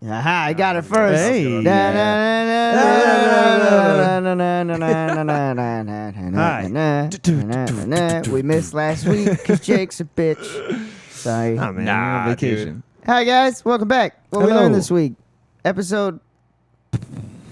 Aha, I got it first. Hey. We missed last week because Jake's a bitch. Sorry. Oh, man, Nah, you're on vacation. dude. Hi, guys. Welcome back. What we Hello. learned this week? Episode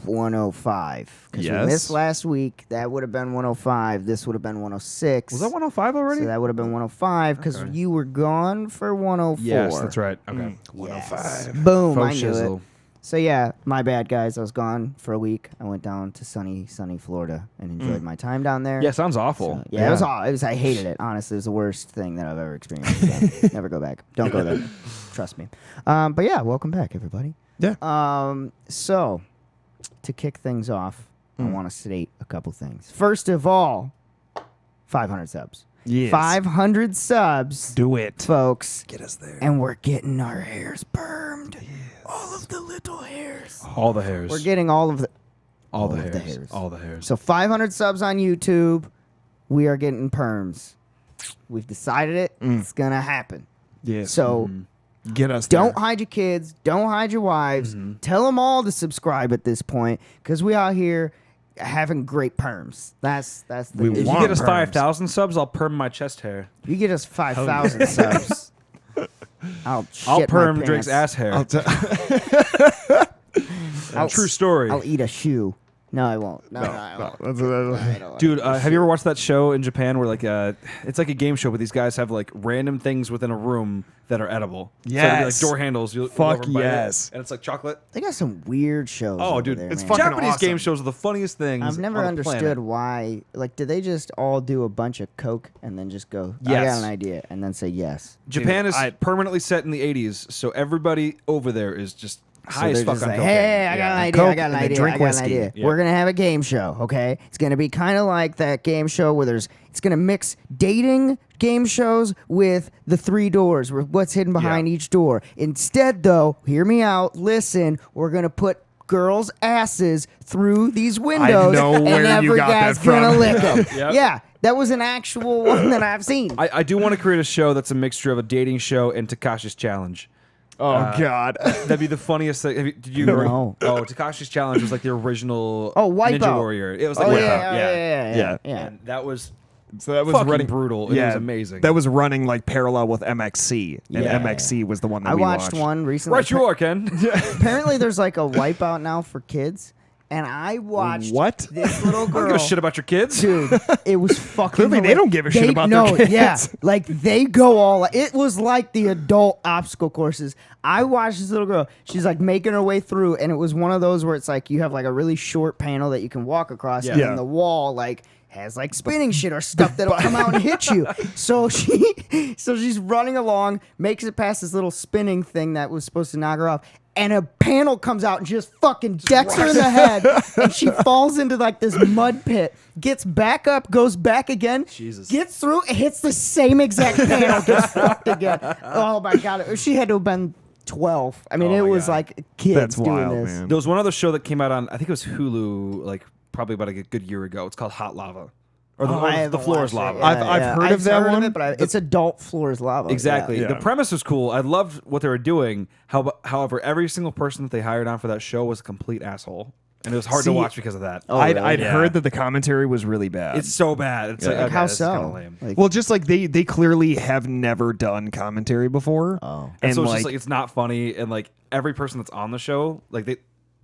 105. Because we Yes. missed last week. That would have been 105. This would have been 106. Was that 105 already? So that would have been 105 because Okay. you were gone for 104. Yes, that's right. Okay. Yes. 105. Boom, Faux I knew it. shizzle. So yeah, my bad, guys. I was gone for a week. I went down to sunny Florida and enjoyed my time down there. Yeah, sounds awful. So, yeah, it was all. I hated it. Honestly, it was the worst thing that I've ever experienced. Again. Never go back. Don't go there. Trust me. But yeah, welcome back, everybody. Yeah. So to kick things off, I want to state a couple things. First of all, 500 subs. Yes. 500 subs, Do it. folks. Get us there. And we're getting our hairs permed. All of the little hairs. All the hairs. We're getting all of the all the of the hairs. hairs. All the hairs. So 500 subs on YouTube. We are getting perms. We've decided it. It's gonna happen. Yes. So Get us don't there. hide your kids. Don't hide your wives. Tell them all to subscribe at this point because we out here having great perms. That's the We news. if you want get us perms. 5,000 subs, I'll perm my chest hair. If you get us 5,000 subs, I'll shit perm my Drake's pants. ass hair. True story. I'll eat a shoe. No, I won't. No, I won't. I don't Dude, wanna eat a have you shoe. ever watched that show in Japan where like it's like a game show, but these guys have like random things within a room that are edible? So it'd be, like Yes. door handles. You'll Fuck go over and bite it, yes. and it's like chocolate. They got some weird shows. Oh, over dude, there, it's man. fucking Japanese awesome. game shows are the funniest things. I've never on the understood planet. why. Like, do they just all do a bunch of coke and then just go, I got Yes. an idea, and then say yes? Japan Dude, is permanently set in the 80s, so everybody over there is just high as they're fuck just on like, cocaine. hey, I got an idea, I Coke got an and they idea, drink I got whiskey. an idea. Yeah. We're gonna have a game show, okay? It's gonna be kind of like that game show where it's gonna mix dating game shows with the three doors, with what's hidden behind each door. Instead, though, hear me out, listen, we're gonna put girls' asses through these windows, know and where you every got guy's that from. gonna lick them. Yep. Yeah, that was an actual one that I've seen. I do want to create a show that's a mixture of a dating show and Takashi's Challenge. Oh, God. That'd be the funniest thing. Did you No. Oh, Takashi's Challenge was like the original Wipeout. Ninja Warrior. It was like Oh, Wipeout. yeah. And that was So that was fucking running brutal. It was amazing. That was running like parallel with MXC, and Yeah. MXC was the one that I we watched one recently. right you are, Ken. Apparently, there's like a Wipeout now for kids, and I watched What? this little I don't girl. give a shit about your kids. Dude, it was fucking. Clearly they hilarious. don't give a shit about their no, kids. Yeah, like they go all. It was like the adult obstacle courses. I watched this little girl. She's like making her way through, and it was one of those where it's like you have like a really short panel that you can walk across, and Yeah. then the wall like has like spinning shit or stuff that'll come out and hit you. So she's running along, makes it past this little spinning thing that was supposed to knock her off. And a panel comes out and just fucking decks her in the head, and she falls into like this mud pit. Gets back up, goes back again. Jesus. Gets through, hits the same exact panel, gets fucked again. Oh my god, she had to have been 12. I mean, Oh it my was God. like kids That's doing wild, this. man. There was one other show that came out on, I think it was Hulu, like probably about a good year ago. It's called Hot Lava. Or I the haven't floor is watched it. lava. Yeah, I've heard of that one. it, but it's adult floor is lava. Exactly. Yeah. The premise was cool. I loved what they were doing. However, every single person that they hired on for that show was a complete asshole. And it was hard to See, watch because of that. Oh, I'd really? heard that the commentary was really bad. It's so bad. It's like, Like, okay, how this is kinda so? lame. Like, well, just like they clearly have never done commentary before. Oh. And and so it's like, just like it's not funny, and like every person that's on the show, like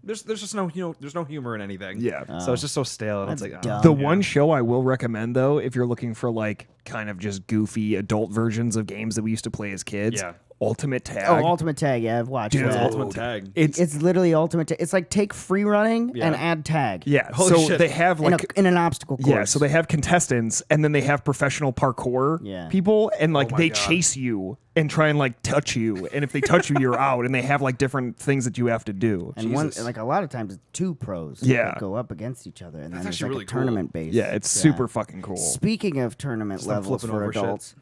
there's just no there's no humor in anything. Yeah. So it's just so stale, and it's That's like dumb. the one show I will recommend though, if you're looking for like kind of just goofy adult versions of games that we used to play as kids, Yeah. Ultimate Tag. Oh, Ultimate Tag, yeah, I've watched Dude, it's that. Ultimate Tag. It's literally Ultimate Tag. It's like take free running Yeah. and add tag. Yeah, Holy so shit. they have In, like in an obstacle course. yeah, so they have contestants and then they have professional parkour Yeah. people and like my they God. chase you and try and like touch you, and if they touch you, you're out, and they have like different things that you have to do. And one, Jesus. like a lot of times, it's two pros. Yeah. that go up against each other, and then there's actually like really a cool. tournament base. Yeah, it's super fucking cool. Speaking of tournament them levels flipping for over shit. adults,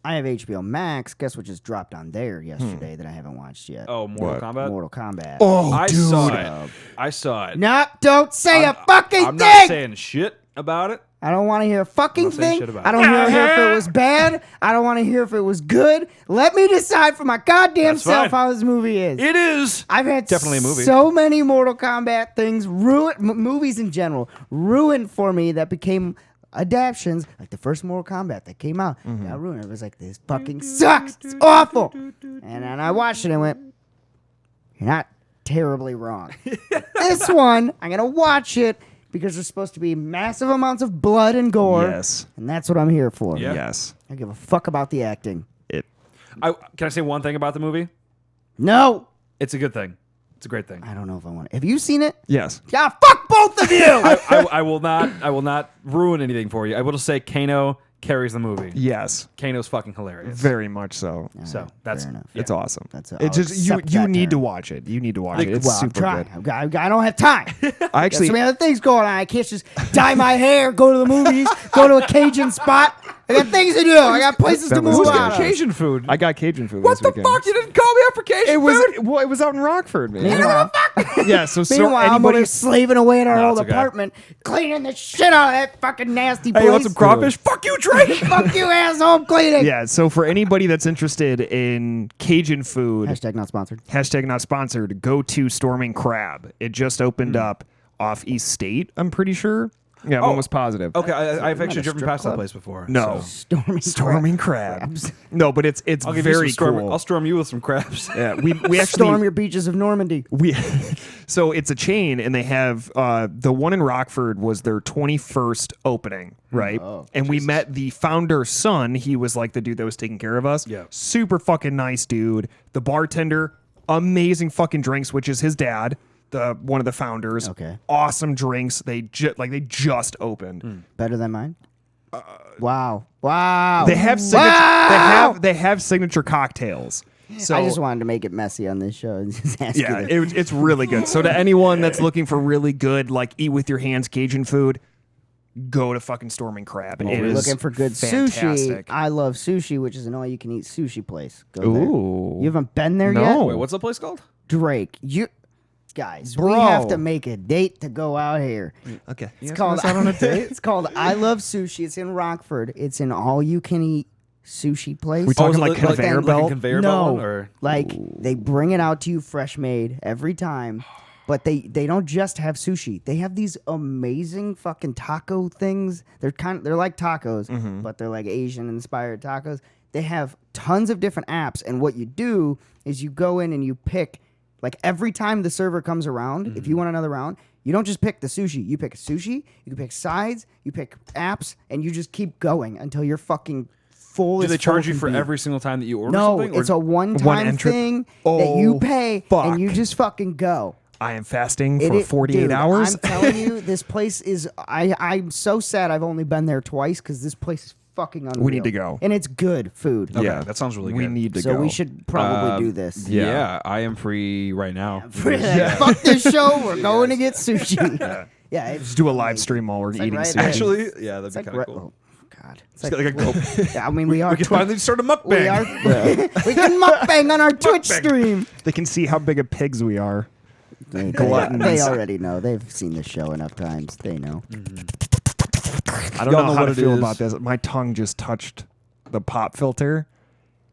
I have HBO Max. Guess what just dropped on there yesterday that I haven't watched yet? Oh, Mortal Kombat. Mortal Kombat. Oh, I dude. saw it. I saw it. No, don't say a fucking I'm thing. not saying shit about it. I don't want to hear a fucking I'm not saying thing. shit about I don't want to hear if it was bad. I don't want to hear if it was good. Let me decide for my goddamn That's self fine. how this movie is. It is. I've had Definitely a movie. so many Mortal Kombat things movies in general ruined for me that became adaptions. Like the first Mortal Kombat that came out got ruined. It was like, this fucking sucks. It's awful. And then I watched it and went, you're not terribly wrong. This one, I'm gonna watch it because there's supposed to be massive amounts of blood and gore. Yes. And that's what I'm here for. Yeah. Yes. I don't give a fuck about the acting. Can I say one thing about the movie? No. It's a good thing. It's a great thing. I don't know if I want it. Have you seen it? Yes. Yeah, fuck both of you. I will not ruin anything for you. I will just say Kano carries the movie. Yes. Kano's fucking hilarious. Very much so. So that's fair enough. It's awesome. That's it's I'll just you. accept You that need to term. watch it. You need to watch it. It's Well, I'm super trying. good. I don't have time. I Got actually so many other things going on. I can't just dye my hair, go to the movies, go to a Cajun spot. I got things to do. I got places to That was move Who's good. out got of. Cajun food? I got Cajun food. What this the weekend. fuck? You didn't call me up for Cajun It was food? well, it was out in Rockford, man. Meanwhile, Yeah. So meanwhile I'm over anybody. here slaving away at our No, old it's okay. apartment, cleaning the shit out of that fucking nasty place. Hey, you want some crawfish? Fuck you, Trey. Fuck you, asshole. I'm cleaning. Yeah. So for anybody that's interested in Cajun food, Hashtag not sponsored. hashtag not sponsored, go to Storming Crab. It just opened up off East State. I'm pretty sure. Yeah, I'm Oh. almost positive. Okay, I've actually a driven strip past that club? place before. No. so Storming crabs. No, but it's I'll give very you some storm. cool. I'll storm you with some crabs. Yeah, we actually Storm your beaches of Normandy. we so it's a chain, and they have the one in Rockford was their 21st opening, right? And we met the founder's son. He was like the dude that was taking care of us. Yeah. Super fucking nice dude. The bartender, amazing fucking drinks, which is his dad, the one of the founders. Okay. Awesome drinks. They just opened. Better than mine? Wow. Wow. They have signature. Wow! They have signature cocktails. So I just wanted to make it messy on this show and just ask yeah, you this. it's really good. So to anyone that's looking for really good, like eat with your hands Cajun food, go to fucking Storming Crab. It We're is looking for good fantastic. sushi. I love sushi, which is an all-you-can-eat sushi place. Go there. Ooh. You haven't been there No. yet? Wait, what's the place called? Drake, you guys, we Bro. have to make a date to go out here. Okay. It's called It's called I Love Sushi. It's in Rockford. It's an all-you-can-eat sushi place. We talking is it like conveyor like a belt? conveyor no, belt one, or like they bring it out to you fresh made every time. But they don't just have sushi. They have these amazing fucking taco things. They're like tacos, but they're like Asian inspired tacos. They have tons of different apps, and what you do is you go in and you pick, like every time the server comes around, if you want another round, you don't just pick the sushi. You pick sushi, you can pick sides, you pick apps, and you just keep going until you're fucking full. do as they charge full you can for be. every single time that you order No, something? it's a One one-time entry- thing that you Oh, pay, fuck. and you just fucking go. I am fasting It for is- 48 dude, hours. I'm telling you, this place is. I'm so sad I've only been there twice because this place is fucking unreal. We need to go. and it's good food. Okay, Yeah, that sounds really We good. need to So go. we should probably do this. Yeah. I am free right now. Fuck this show. We're going to get sushi. Yeah, it's Just do a live stream while we're like eating right sushi. there. Actually, yeah, that'd it's be like kind of cool. oh, God. It's Like a yeah, I mean, we are. we can finally start a we mukbang. are. We can mukbang on our Twitch stream. They can see how big of pigs we are. They Gluttons. already know. They've seen the show enough times. They know. I don't Y'all know know how what to it feel is. about this. My tongue just touched the pop filter.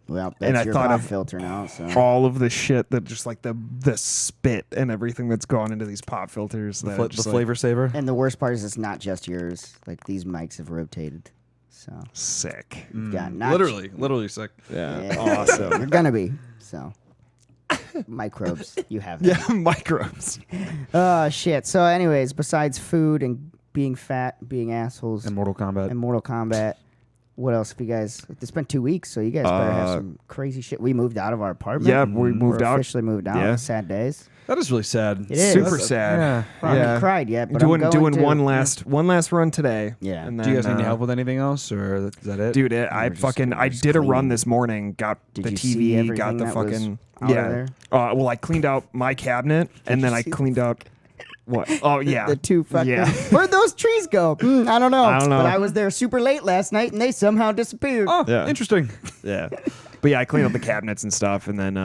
Well, And that's I your thought pop of filter now. So All of the shit that just like the spit and everything that's gone into these pop filters. That The just, like, flavor saver. And the worst part is it's not just yours. Like these mics have rotated. So sick. you've got not Literally sick. Yeah. Awesome. You're gonna be. So microbes. You have them. Yeah, microbes. Oh shit. So anyways, besides food and being fat, being assholes, And Mortal Kombat. and Mortal Kombat, what else have you guys it's been 2 weeks, so you guys better have some crazy shit. We moved out of our apartment. Yeah, we moved We're out. officially moved out. Yeah. Sad days. That is really sad. It is. Super sad. Yeah. I haven't cried yet, but doing I'm going doing to. one last run today. Yeah. And Do you then, guys need any help with anything else, or is that it? Dude, We're I just- fucking we're I just did a run cleaning. this morning. Got Did the you see TV. everything Got the that was fucking out of yeah. there? Well, I cleaned out my cabinet, and then you I see cleaned out what? Oh yeah, The two fucking. Yeah. Where'd those trees go? I don't know. I don't know. But I was there super late last night, and they somehow disappeared. Oh, Yeah. interesting. yeah. But yeah, I cleaned out the cabinets and stuff, and then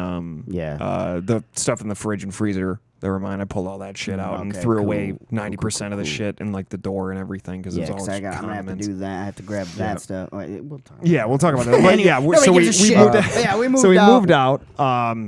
Yeah. the stuff in the fridge and freezer They were mine. I pulled all that shit out and Okay, threw cool. away Cool, 90% of the shit in like the door and everything because Yeah, it was all because I'm gonna have to condiments. do that. I have to grab that stuff. We'll talk. Yeah, we'll talk about that. But yeah, Nobody so we gives a shit. moved. Yeah, we moved So we out. moved out.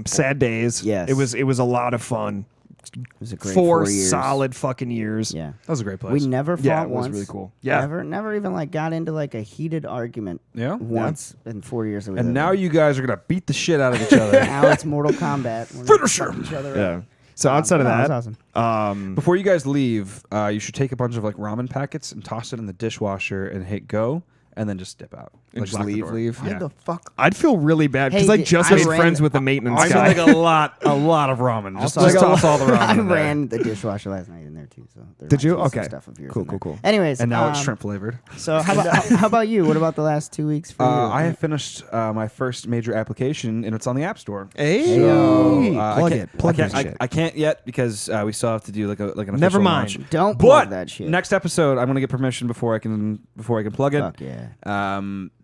Sad days. Yes. It was a lot of fun. It was a great 4 years. solid fucking years. Yeah. That was a great place. We never fought Yeah, it was once. really cool. Yeah. Never even like got into like a heated argument. Yeah? Once in 4 years. That we and lived now in. you guys are gonna beat the shit out of each other. Now it's Mortal Kombat. We're gonna Finisher. fuck each other Yeah. up. So outside of No, that, that's awesome. Before you guys leave, you should take a bunch of like ramen packets and toss it in the dishwasher and hit go, and then just dip out. And Like, just lock the leave, door. leave. Why Yeah. the fuck? I'd feel really bad because Hey, I just I made ran- friends with the maintenance I guy. make a lot of ramen. Just Also, toss all the ramen. I in there. ran the dishwasher last night in there too. So there Did might you? be some Okay. Stuff of yours Cool, in there. cool. Anyways, And now it's shrimp flavored. So how about you? What about the last 2 weeks for you? I have finished my first major application, and it's on the App Store. Hey, Yo. plug it. Plug I that can't, shit. I can't yet because we still have to do like an official Never mind. launch. Don't plug But that shit. next episode, I'm gonna get permission before I can plug it. Fuck yeah.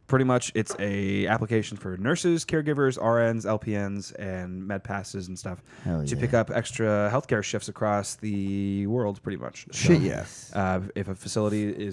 Pretty much, it's a application for nurses, caregivers, RNs, LPNs, and med passes and stuff Hell to yeah. pick up extra healthcare shifts across the world. Pretty much. Shit, So, yes. if a facility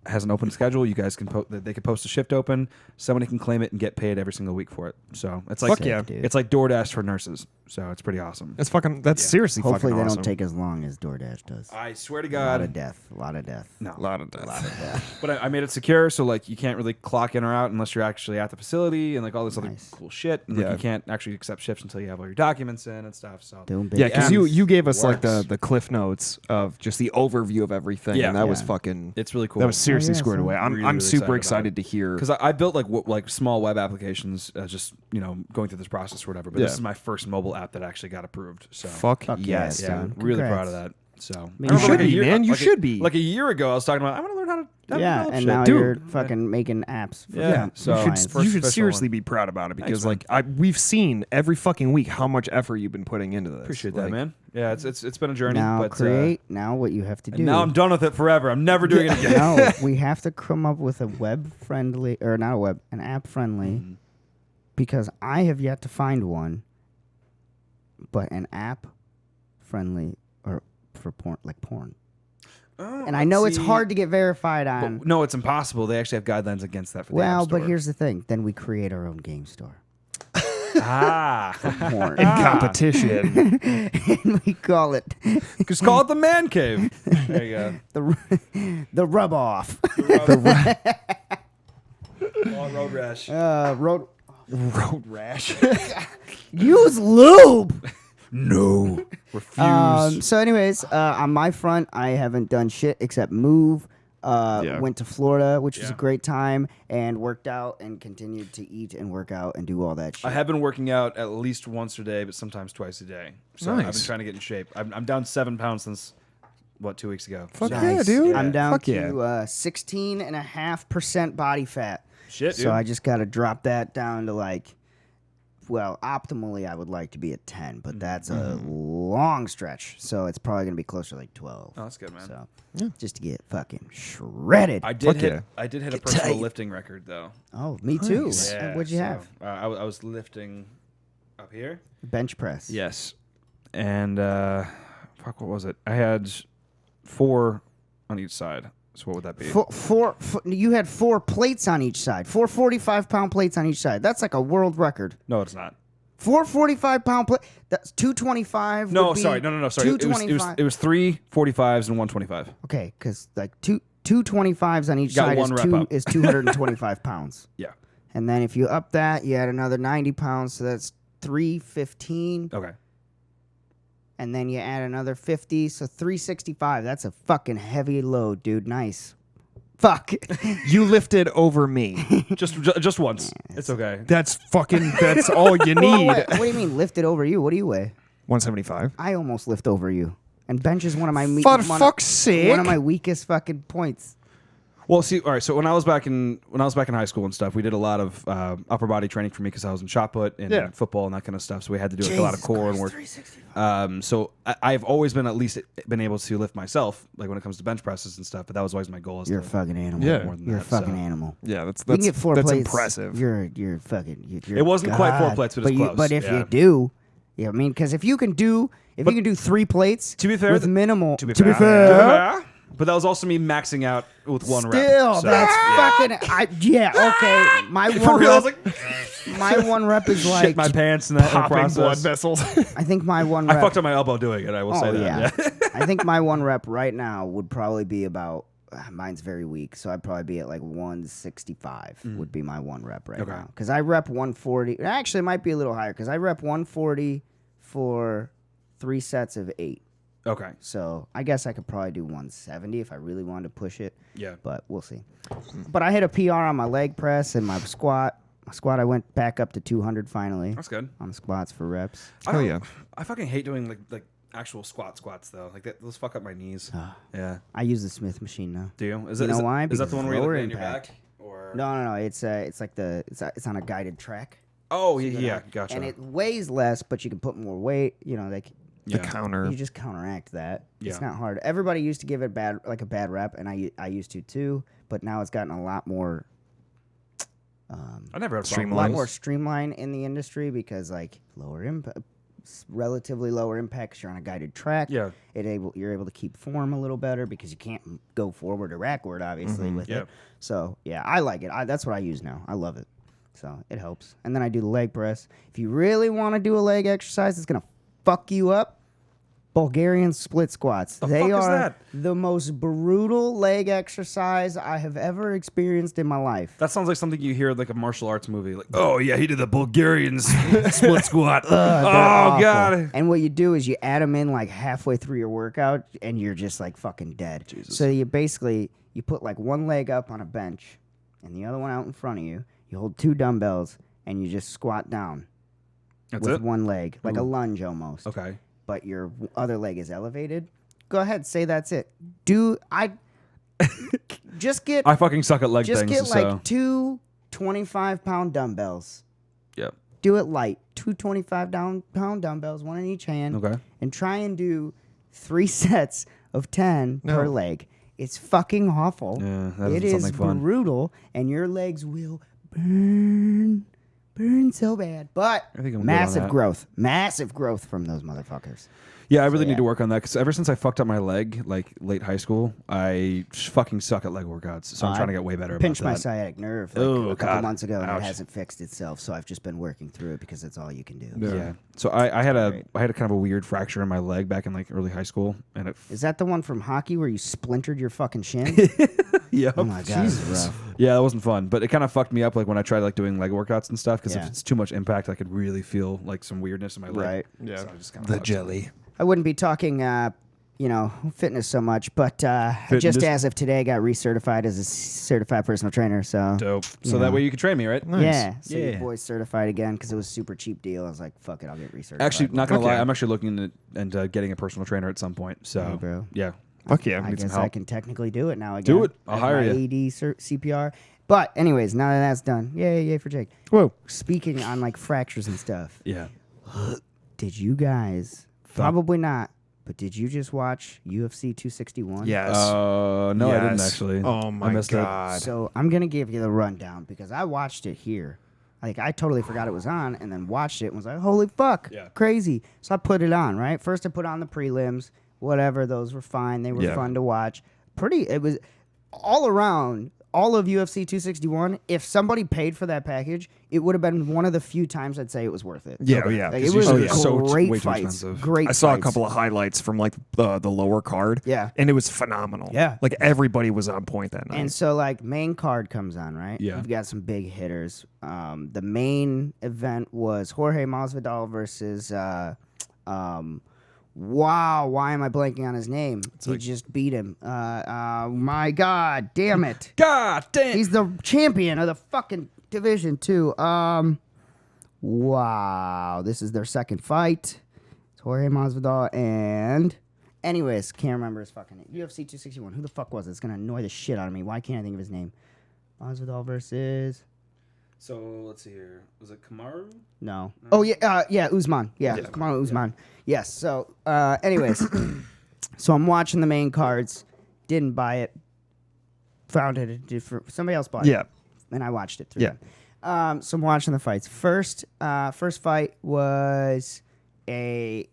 has an open schedule, you guys can they can post a shift open. Somebody can claim it and get paid every single week for it. So it's like Fuck yeah. dude. it's like DoorDash for nurses. So it's pretty awesome. That's seriously Hopefully fucking they awesome. don't take as long as DoorDash does. I swear to A lot of God. death. A lot of death. No. a lot of death. But I made it secure, so like you can't really clock in or out unless you're actually at the facility and like all this other Nice. cool shit. And like Yeah. you can't actually accept shifts until you have all your documents in and stuff. So Doing big Yeah, because things. you gave us like Works. the cliff notes of just the overview of everything, Yeah. and that was Yeah. fucking. it's really cool. That was seriously yeah, squared so away. I'm really, I'm really super excited excited to hear. because I built like small web applications, just going through this process or whatever. But this Yeah. is my first mobile app that actually got approved. So Fuck Fuck yes. yeah, yeah, dude. really Congrats. proud of that. So You I should remember, like, a be, year- man. You like a- should be. Like a year ago, I was talking about I want to learn how to Yeah, develop and shit. now Dude. you're fucking making apps. For Yeah, them. so- You should, Nice. First you should official seriously one. be proud about it because Thanks, we've seen every fucking week how much effort you've been putting into this. Appreciate Like, that, man. Yeah, it's been a journey. Now but, create. Now what you have to do. and now I'm done with it forever. I'm never doing it again. No, we have to come up with a web friendly or not a web, an app friendly, Mm-hmm. because I have yet to find one. But an app friendly or for porn, like porn. Oh, And I know it's see. hard to get verified But on. no, it's impossible. They actually have guidelines against that for the Well, App but Store. here's the thing. Then we create our own game store. Porn. in competition. And we call it Just call it the man cave. There you go. the rub off. Road rash. Road. Road rash. Use lube. No. Refuse. So, anyways, on my front, I haven't done shit except move. Went to Florida, which was a Yeah. great time, and worked out and continued to eat and work out and do all that shit. I have been working out at least once a day, but sometimes twice a day. So I've been Nice. trying to get in shape. I'm down 7 pounds since, 2 weeks ago. Fuck So- yeah, dude. I'm down Fuck to yeah. 16.5% body fat. Shit, dude. So I just got to drop that down to optimally I would like to be at 10, but that's a long stretch. So it's probably going to be closer to like 12. Oh, that's good, man. So just to get fucking shredded. I Fuck did yeah. hit a Get personal tight. lifting record though. Oh, me too. Nice. What'd you have? I was lifting up here. Bench press. Yes, and what was it? I had 4 on each side. So what would that be? You had 4 plates on each side. 4 45-pound plates on each side. That's like a world record. No, it's not. 4 45-pound plate. That's 225. No, would be sorry, no. Sorry, it was 3 45s and 125. Okay, because like 225s on each Got side one rep up. is 225 pounds. Yeah. And then if you up that, you add another 90 pounds, so that's 315. Okay. And then you add another 50, so 365. That's a fucking heavy load, dude. Nice. Fuck. You lifted over me. Just once. It's okay. That's all you need. What do you mean lifted over you? What do you weigh? 175. I almost lift over you. And bench is one of my For fuck's sake. one of my weakest fucking points. Well, see, all right. So when I was back in high school and stuff, we did a lot of upper body training for me because I was in shot put and football and that kind of stuff. So we had to do like, a lot of core and work. So I've always been able to lift myself, like when it comes to bench presses and stuff. But that was always my goal. You're a fucking animal. Yeah. more than You're a that, fucking so. animal. Yeah, that's You can get 4 that's plates. impressive. You're fucking. You're It wasn't quite 4 God. plates, but it's close. But if Yeah. you do, Yeah, I mean, because if you can do 3 plates to be fair, with minimal, to be fair, but that was also me maxing out with one rep. Still, So, that's fucking. Okay. My one real, I rep. was like, My one rep is like shit my pants in that Popping process. blood vessels. I think my one rep. I fucked up my elbow doing it. I will say that. Yeah. Yeah. I think my one rep right now would probably be about. Mine's very weak, so I'd probably be at like 165 would be my one rep right now. Because I rep 140. Actually, it might be a little higher because I rep 140 for 3 sets of 8. Okay. So I guess I could probably do 170 if I really wanted to push it. Yeah. But we'll see. But I hit a PR on my leg press and my squat. My squat, I went back up to 200 finally. That's good. On squats for reps. Oh yeah. I fucking hate doing like actual squats though. Like those fuck up my knees. Yeah. I use the Smith machine now. Do you? You know why? Is that the one where you Lower lay on your impact. back? Or No. It's like it's on a guided track. oh yeah, gotcha. And it weighs less, but you can put more weight. You know, like The counter. you just counteract that. It's Yeah. not hard. Everybody used to give it a bad rep, and I used to too. But now it's gotten a lot more. I never had a Streamlined. A problem. lot more streamlined in the industry because like lower impact, relatively lower impact 'cause you're on a guided track. Yeah. You're able to keep form a little better because you can't go forward or backward obviously with Yeah. it. So yeah, I like it. That's what I use now. I love it. So it helps. And then I do the leg press. If you really want to do a leg exercise that's gonna fuck you up, Bulgarian split squats. They fuck is are that? the most brutal leg exercise I have ever experienced in my life. That sounds like something you hear in like a martial arts movie. Like, oh yeah, he did the Bulgarian split squat. Oh Awful. god. And what you do is you add them in like halfway through your workout, and you're just like fucking dead. Jesus. So you put like one leg up on a bench, and the other one out in front of you. You hold 2 dumbbells, and you just squat down That's with it. one leg, like a lunge almost. Okay. But your other leg is elevated. Go ahead, say that's it. Just get I fucking suck at leg just things. get so. like 2 25-pound dumbbells. Yep. Do it light. 2 25-pound dumbbells, one in each hand. Okay. And try and do 3 sets of 10 per leg. It's fucking awful. Yeah, that It isn't is something fun. brutal, and your legs will burn so bad. But I think I'm good on massive that. growth from those motherfuckers. Yeah, I really yeah. need to work on that because ever since I fucked up my leg, like late high school, I fucking suck at leg workouts. So I'm trying to get way better. Pinched about my that. sciatic nerve Oh, a couple God. months ago, and Ouch. it hasn't fixed itself. So I've just been working through it because it's all you can do. Yeah. So I had a kind of a weird fracture in my leg back in like early high school, and it. Is that the one from hockey where you splintered your fucking shin? Yeah. Oh my god, it's rough. Yeah, that wasn't fun, but it kind of fucked me up like when I tried like doing leg workouts and stuff because Yeah. if it's too much impact, I could really feel like some weirdness in my leg. Right. Yeah. So I just kinda The fucked. jelly. I wouldn't be talking, fitness so much, but just Fitness. as of today, I got recertified as a certified personal trainer. So Dope. So Yeah. that way you could train me, right? yeah, so your Yeah. boy's certified again because it was a super cheap deal. I was like, fuck it, I'll get recertified. Actually, not gonna Okay. lie, I'm actually looking into getting a personal trainer at some point. So, Hey, bro. yeah. Fuck yeah. I need some guess I help. can technically do it now again. Do it. I'll As hire my you. AD CPR. But anyways, now that that's done, yay for Jake. Whoa. Speaking on like fractures and stuff, Yeah. did you guys probably not? But did you just watch UFC 261? Yes. No, I didn't Yes. actually. Oh I my missed it. god. So I'm gonna give you the rundown because I watched it here. Like I totally forgot it was on, and then watched it and was like, "Holy fuck, Yeah. crazy!" So I put it on. Right, first I put on the prelims. Whatever, those were fine. They were Yeah. fun to watch. It was all around. All of UFC 261. If somebody paid for that package, it would have been one of the few times I'd say it was worth it. Yeah, yeah. Like, 'Cause it was usually it's so great way too fights. expensive. Great. I saw a fights. couple of highlights from like the lower card. Yeah. And it was phenomenal. Yeah. Like everybody was on point that night. And so, like, main card comes on, right? Yeah. You've got some big hitters. The main event was Jorge Masvidal versus, why am I blanking on his name? He just beat him. My God, damn it. God damn. He's the champion of the fucking division, too. Wow. This is their second fight. It's Jorge Masvidal and... Anyways, can't remember his fucking name. UFC 261. Who the fuck was it? It's going to annoy the shit out of me. Why can't I think of his name? Masvidal versus... So let's see here. Was it Kamaru? No. Oh, yeah, Usman. Yeah, come on, Usman. Yes, so, anyways. So I'm watching the main cards. Didn't buy it. Found it. Somebody else bought it. Yeah. And I watched it through. Yeah. So I'm watching the fights. First fight was it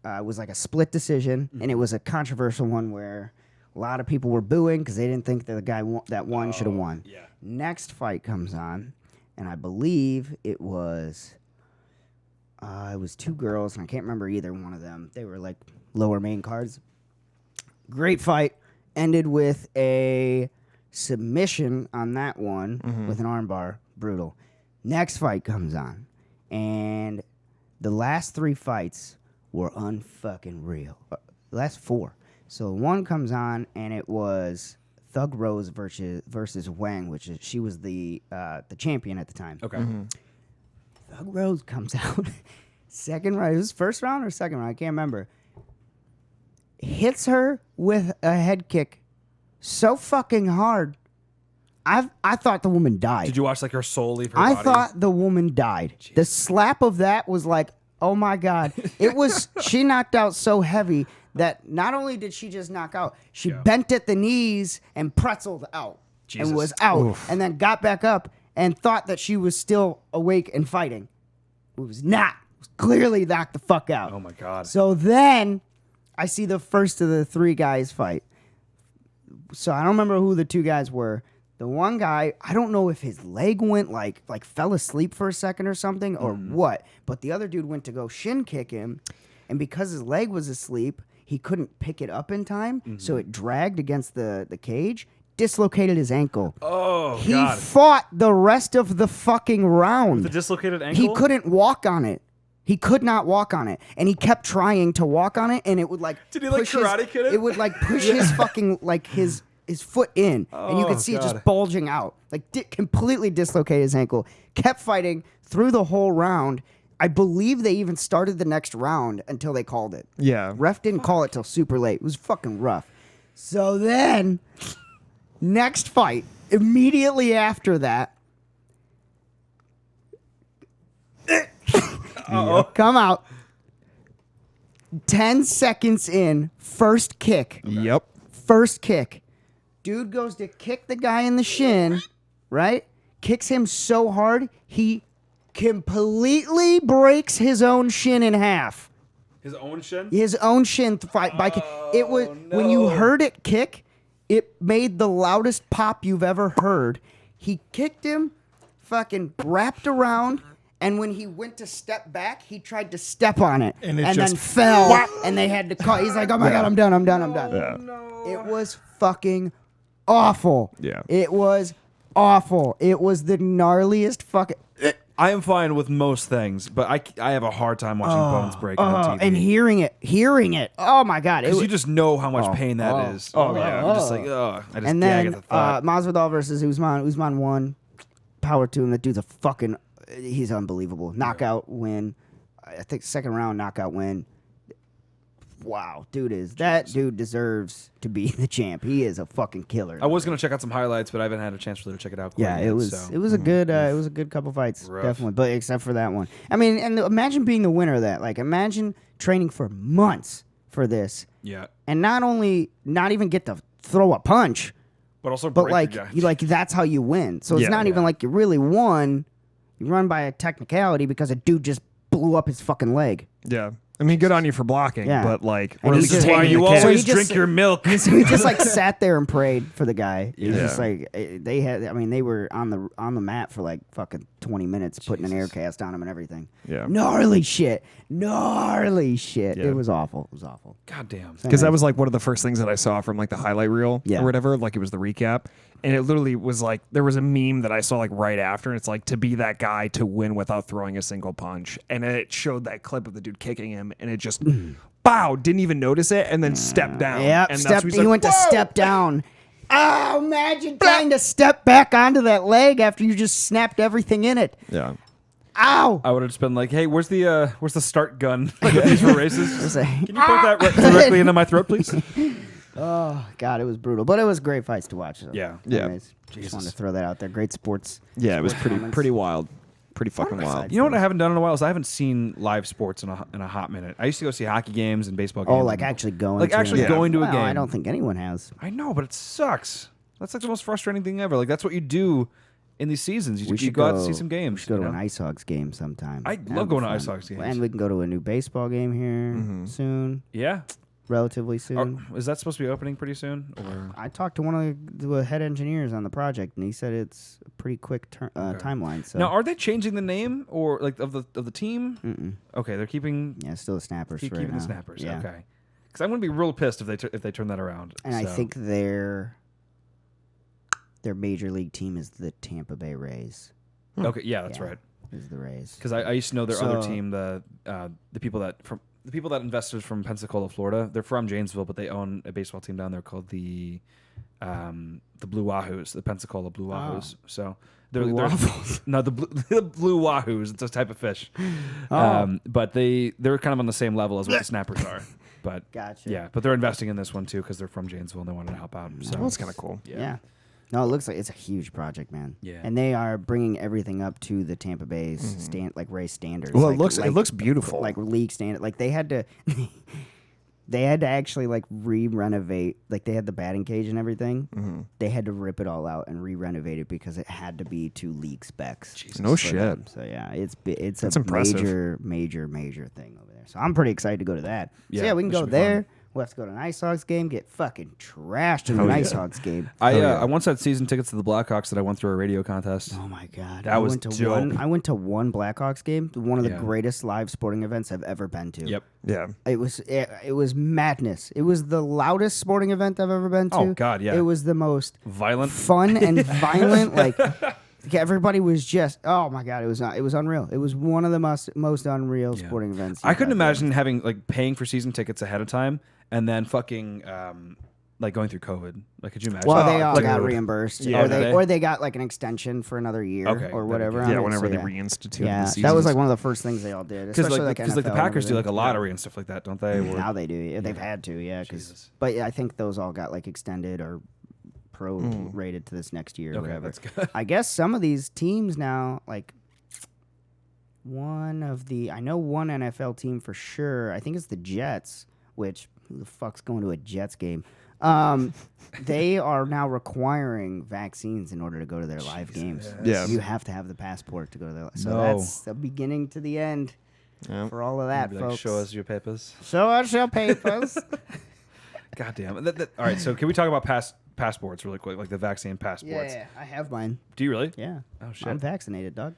was like a split decision, and it was a controversial one where a lot of people were booing because they didn't think that the guy that won should have won. Yeah. Next fight comes on, and I believe it was two girls, and I can't remember either one of them. They were like lower main cards. Great fight. Ended with a submission on that one with an armbar. Brutal. Next fight comes on, and the last 3 fights were unfucking real. Last 4. So one comes on, and it was Thug Rose versus Wang, which is she was the champion at the time. Okay. Thug Rose comes out. Second round. It was first round or second round? I can't remember. Hits her with a head kick so fucking hard. I thought the woman died. Did you watch like her soul leave her I body? thought the woman died. Jeez. The slap of that was like, oh my God. It was, she knocked out so heavy that not only did she just knock out, she bent at the knees and pretzeled out and was out. Oof. And then got back up and thought that she was still awake and fighting. It was not. It was clearly knocked the fuck out. Oh my God. So then I see the first of the 3 guys fight. So I don't remember who the 2 guys were. The one guy, I don't know if his leg went like fell asleep for a second or something or what, but the other dude went to go shin kick him, and because his leg was asleep, he couldn't pick it up in time, so it dragged against the cage, dislocated his ankle. Oh, he God. fought the rest of the fucking round. With the dislocated ankle? He couldn't walk on it. He could not walk on it, and he kept trying to walk on it, and it would like did he like karate kid it? It would like push his fucking like his foot in, and you could see it just bulging out, like completely dislocate his ankle. Kept fighting through the whole round. I believe they even started the next round until they called it. Yeah, ref didn't call it till super late. It was fucking rough. So then, next fight immediately after that. Come out. 10 seconds in, first kick. Yep. First kick. Dude goes to kick the guy in the shin, right? Kicks him so hard, he completely breaks his own shin in half. His own shin? His own shin by kick. It was when you heard it kick, it made the loudest pop you've ever heard. He kicked him, fucking wrapped around, and when he went to step back, he tried to step on it and then fell, and they had to call. He's like, "Oh my God, I'm done. Yeah. It was fucking awful. Yeah. It was awful. It was the gnarliest fucking. I am fine with most things, but I have a hard time watching bones break on TV. And hearing it. Oh my God. Because you just know how much pain that is. Oh, yeah. You're just like, I just and gag then at the thought. Masvidal versus Usman. Usman won. Power to him. That dude's a fucking. He's unbelievable. Knockout win. I think second round knockout win. Wow, dude deserves to be the champ. He is a fucking killer. I was gonna check out some highlights, but I haven't had a chance really to check it out. Yeah, it was a good couple fights, Rough. definitely. But except for that one, I mean, and imagine being the winner of that. Like, imagine training for months for this. Yeah, and not even get to throw a punch, but also, but like that's how you win. So it's not even like you really won. You run by a technicality because a dude just blew up his fucking leg. Yeah. I mean, good on you for blocking, but like, and this is why you always drink your milk. So he just like sat there and prayed for the guy. It was just like they were on the mat for like fucking 20 minutes, putting an air cast on him and everything. Yeah, gnarly shit. Yeah. It was awful. God damn. Because that was like one of the first things that I saw from like the highlight reel or whatever. Like it was the recap, and it literally was like there was a meme that I saw like right after, and it's like to be that guy to win without throwing a single punch, and it showed that clip of the dude kicking him, and it just bow, didn't even notice it, and then stepped down. Yeah, and he went to step down. Oh, imagine trying to step back onto that leg after you just snapped everything in it. Yeah. Ow! I would have just been like, "Hey, where's the start gun? Like these for races? Can you point that directly into my throat, please?" Oh God, it was brutal, but it was great fights to watch. So. Yeah. Anyways, just wanted to throw that out there. Great sports. Yeah, it was pretty wild. Pretty fucking wild. You know what I haven't done in a while is I haven't seen live sports in a hot minute. I used to go see hockey games and baseball games. Oh, like actually going. Like actually going to a game. I don't think anyone has. I know, but it sucks. That's like the most frustrating thing ever. Like that's what you do in these seasons. We You should go out to see some games. We should go to an Ice Hogs game sometime. I love going to Ice Hogs games. And we can go to a new baseball game here soon. Yeah. Relatively soon. Is that supposed to be opening pretty soon? Or? I talked to one of the head engineers on the project, and he said it's a pretty quick timeline. So Now, are they changing the name or like of the team? Okay, they're keeping. Yeah, still the Snappers. Keep right keeping now. the Snappers. Yeah. Okay. Because I'm gonna be real pissed if they turn that around. And I think their major league team is the Tampa Bay Rays. Okay, yeah, that's right. Is the Rays? Because I used to know their other team, the people that invested from Pensacola, Florida. They're from Janesville, but they own a baseball team down there called the Blue Wahoos, the Pensacola Blue Wahoos. So they're no the Blue Wahoos. It's a type of fish. But they're kind of on the same level as what the Snappers are. But Gotcha. Yeah, but they're investing in this one too because they're from Janesville and they wanted to help out. So that's kind of cool. Yeah. No, it looks like it's a huge project, man. Yeah. And they are bringing everything up to the Tampa Bay's Ray standards. Well, like, it looks beautiful. Like league standard. Like they had to actually like re-renovate. Like they had the batting cage and everything. They had to rip it all out and re-renovate it because it had to be to league specs. Jesus. No shit. Them. So yeah, it's That's a impressive. major thing over there. So I'm pretty excited to go to that. Yeah, So yeah, we can that go should be there. fun. We'll have to go to an Ice Hogs game, get fucking trashed in an Ice Hogs game. I once had season tickets to the Blackhawks that I won through a radio contest. Oh my god, That was dope. I went to one Blackhawks game, one of the greatest live sporting events I've ever been to. Yep. Yeah. It was madness. It was the loudest sporting event I've ever been to. Oh, God, yeah. It was the most Violent. fun and violent. Like everybody was just, oh my god, it was unreal. It was one of the most unreal sporting events. I couldn't imagine having paying for season tickets ahead of time and then fucking going through COVID. Like, could you imagine? Well, they all Like, got reimbursed, Yeah, or they got like an extension for another year, Okay, or that'd be whatever. good. on Yeah, it. whenever So, they yeah. reinstituted the Yeah, seasons. that was like one of the first things they all did, especially like because the NFL Packers do and like a lottery and stuff like that, don't they? Or- now they do. Yeah, they've had to, yeah. Jesus. But yeah, I think those all got like extended or pro-rated to this next year or Okay, whatever. that's good. I guess some of these teams now, like I know one NFL team for sure. I think it's the Jets, which who the fuck's going to a Jets game? They are now requiring vaccines in order to go to their live games. Yeah. You have to have the passport to go to their. So No. that's the beginning to the end for all of that, Be folks. like, show us your papers. Show us your papers. God damn it. All right, so can we talk about passports really quick, like the vaccine passports? Yeah, I have mine. Do you really? Yeah. Oh, shit. I'm vaccinated, dog.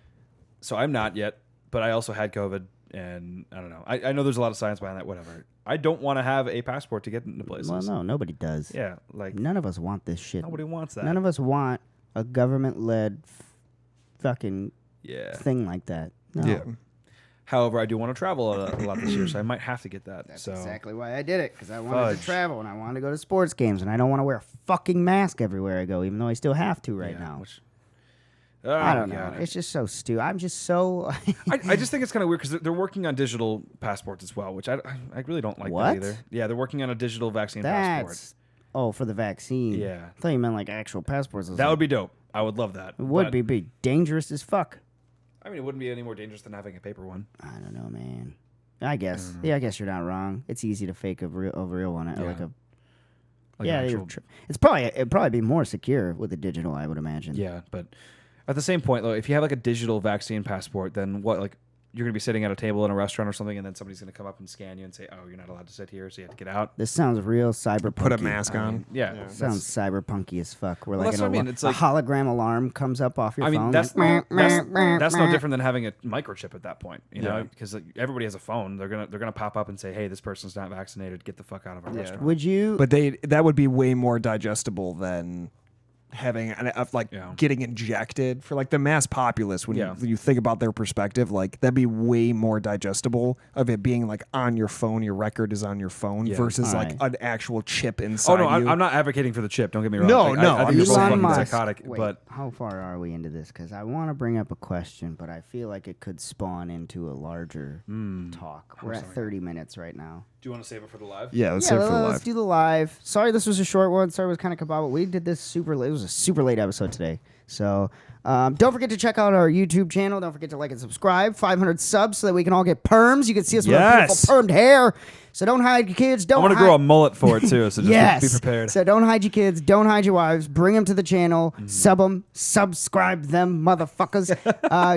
So I'm not yet, but I also had COVID, and I don't know. I know there's a lot of science behind that, whatever. I don't want to have a passport to get into places. Well, no, nobody does. Yeah, like None of us want this shit. nobody wants that. None of us want a government-led fucking Yeah. thing like that. No. Yeah. However, I do want to travel a lot this year, so I might have to get that. That's so exactly why I did it, because I wanted Fudge. to travel and I wanted to go to sports games, and I don't want to wear a fucking mask everywhere I go, even though I still have to right now. I don't know. It's just so stupid. I'm just so. I just think it's kind of weird because they're working on digital passports as well, which I really don't like What? that either. Yeah, they're working on a digital vaccine passport. That's. Oh, for the vaccine. Yeah. I thought you meant like actual passports. That would be dope. I would love that. It would but, be dangerous as fuck. I mean, it wouldn't be any more dangerous than having a paper one. I don't know, man. I guess. Yeah, I guess you're not wrong. It's easy to fake a real one. Yeah. Like a. Like Yeah, an you're actual- it'd probably be more secure with a digital, I would imagine. Yeah, but at the same point, though, if you have like a digital vaccine passport, then what? Like, you're gonna be sitting at a table in a restaurant or something, and then somebody's gonna come up and scan you and say, "Oh, you're not allowed to sit here, so you have to get out." This sounds real cyberpunk. Put a mask I on. mean, yeah, Sounds cyberpunky as fuck. Where Well, like, that's what I mean. It's a like- hologram alarm comes up off your I mean, phone. that's like, that's no different than having a microchip at that point, you know, Yeah. because everybody has a phone. They're gonna pop up and say, "Hey, this person's not vaccinated. Get the fuck out of our restaurant." Would you? But that would be way more digestible than having Yeah. getting injected for like the mass populace. When Yeah. you think about their perspective, like that'd be way more digestible of it being like on your phone. Your record is on your phone Yeah. versus like Alright. an actual chip inside Oh no, you. I'm not advocating for the chip. Don't get me wrong. No, Like, no, I I'm think you're just both saying- fucking Musk. psychotic. Wait, But how far are we into this? Because I want to bring up a question, but I feel like it could spawn into a larger talk. We're at 30 minutes right now. do you want to save it for the live? Yeah, let's save it for the let's live. do the live. Sorry, this was a short one. Sorry, it was kind of kabobble. We did this super late. It was a super late episode today. So don't forget to check out our YouTube channel. Don't forget to like and subscribe. 500 subs so that we can all get perms. You can see us with our Yes. beautiful permed hair. So don't hide your kids. I want to grow a mullet for it too, so just be prepared. So don't hide your kids. Don't hide your wives. Bring them to the channel. Sub them. Subscribe them, motherfuckers.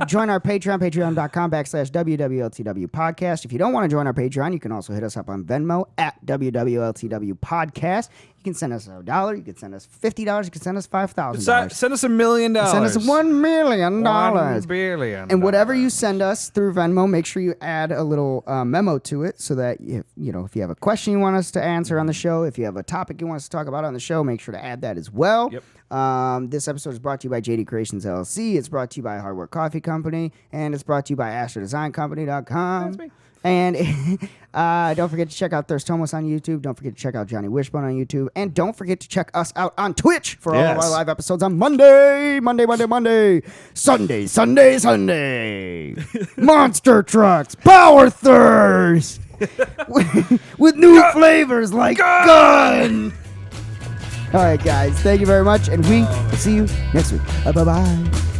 Join our Patreon, patreon.com/WWLTW podcast. If you don't want to join our Patreon, you can also hit us up on Venmo at WWLTW podcast. You can send us $1. You can send us $50. You can send us $5,000. Send us $1 million. Send us $1 million. $1 billion. And whatever you send us through Venmo, make sure you add a little memo to it so that if you have a question you want us to answer on the show, if you have a topic you want us to talk about on the show, make sure to add that as well. Yep. This episode is brought to you by JD Creations LLC. It's brought to you by Hardware Coffee Company, and it's brought to you by AstroDesignCompany.com. That's me. And don't forget to check out Thirst Homos on YouTube. Don't forget to check out Johnny Wishbone on YouTube. And don't forget to check us out on Twitch for all of our live episodes on Monday. Sunday. Monster Trucks, Power Thirst. with new flavors like gun. All right, guys. Thank you very much. And we will see you next week. Bye-bye.